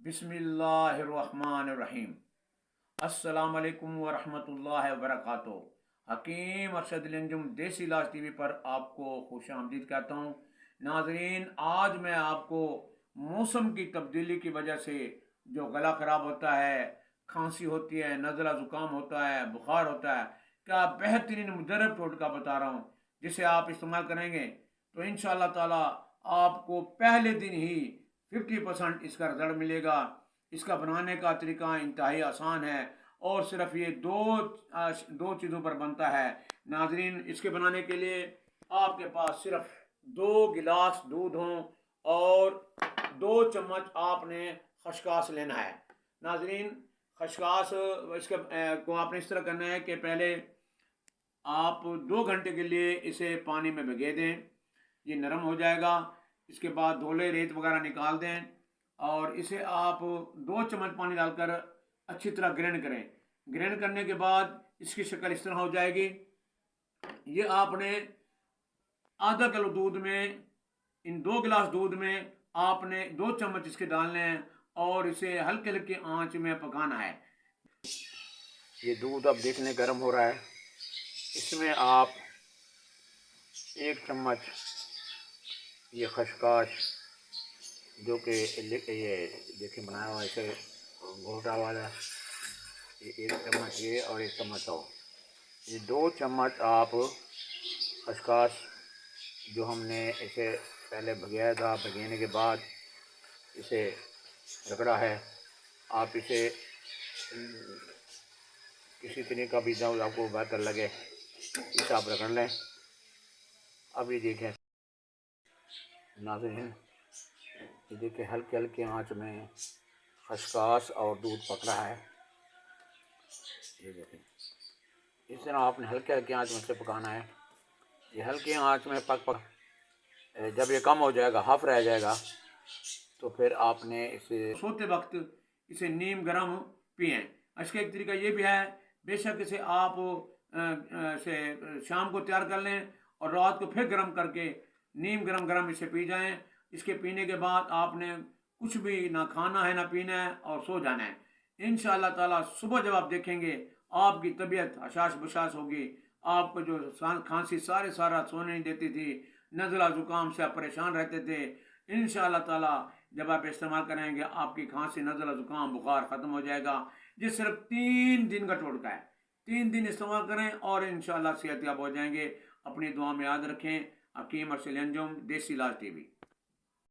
बिस्मिल्लाहिर्रहमानिर्रहीम। अस्सलाम वालेकुम वरहमतुल्लाहि वबरकातुहू। हकीम अरशद अंजुम देसी इलाज टीवी पर आपको खुश आमदीद कहता हूँ। नाजरीन, आज मैं आपको मौसम की तब्दीली की वजह से जो गला ख़राब होता है, खांसी होती है, नज़ला ज़ुकाम होता है, बुखार होता है, क्या बेहतरीन मुजर्रब टोटका बता रहा हूँ, जिसे आप इस्तेमाल करेंगे तो इंशाअल्लाह ताला आपको पहले दिन ही 50% इसका रिजल्ट मिलेगा। इसका बनाने का तरीका इंतहाई आसान है और सिर्फ ये दो चीज़ों पर बनता है। नाजरीन, इसके बनाने के लिए आपके पास सिर्फ 2 गिलास दूध हों और 2 चम्मच आपने खसकास लेना है। नाजरीन, खसकास इसके को आपने इस तरह करना है कि पहले आप 2 घंटे के लिए इसे पानी में भिगो दें, ये नरम हो जाएगा। इसके बाद धोले रेत वगैरह निकाल दें और इसे आप 2 चम्मच पानी डालकर अच्छी तरह ग्राइंड करें। ग्राइंड करने के बाद इसकी शक्ल इस तरह हो जाएगी। ये आपने आधा किलो दूध में, इन 2 गिलास दूध में आपने 2 चम्मच इसके डालने हैं और इसे हल्के हल्के आंच में पकाना है। ये दूध अब देखने गर्म हो रहा है। इसमें आप 1 चम्मच ये खसकास, जो कि ये देखिए बनाया हुआ इसे घोटा वाला, ये 1 चम्मच ये और 1 चम्मच और ये 2 चम्मच आप खसकास जो हमने इसे पहले भिगाया था, भिगाने के बाद इसे रगड़ा है, आप इसे किसी तरह का भी जो आपको बेहतर लगे इसे आप रगड़ लें। अब ये देखें नाज़रीन, ये देखिए हल्के हल्के आंच में खसकास और दूध पक रहा है। ये देखें, इस तरह आपने हल्के हल्के आंच में से पकाना है। ये हल्के आंच में पक जब ये कम हो जाएगा, हाफ रह जाएगा, तो फिर आपने इसे सोते वक्त इसे नीम गर्म पिएं। इसका एक तरीका ये भी है, बेशक इसे आप से शाम को तैयार कर लें और रात को फिर गर्म करके नीम गरम इसे पी जाएं। इसके पीने के बाद आपने कुछ भी ना खाना है ना पीना है और सो जाना है। इंशाअल्लाह ताला सुबह जब आप देखेंगे आपकी तबीयत हशाश बशाश होगी। आपको जो खांसी सारा सोने नहीं देती थी, नज़ला ज़ुकाम से आप परेशान रहते थे, इंशाअल्लाह ताला जब आप इस्तेमाल करेंगे आपकी खांसी, नज़ला ज़ुकाम, बुखार ख़त्म हो जाएगा। ये सिर्फ 3 दिन का टोटका है। 3 दिन इस्तेमाल करें और इंशाअल्लाह सेहतयाब हो जाएंगे। अपनी दुआ में याद रखें। हकीम अरशद अंजुम, देसी इलाज टीवी।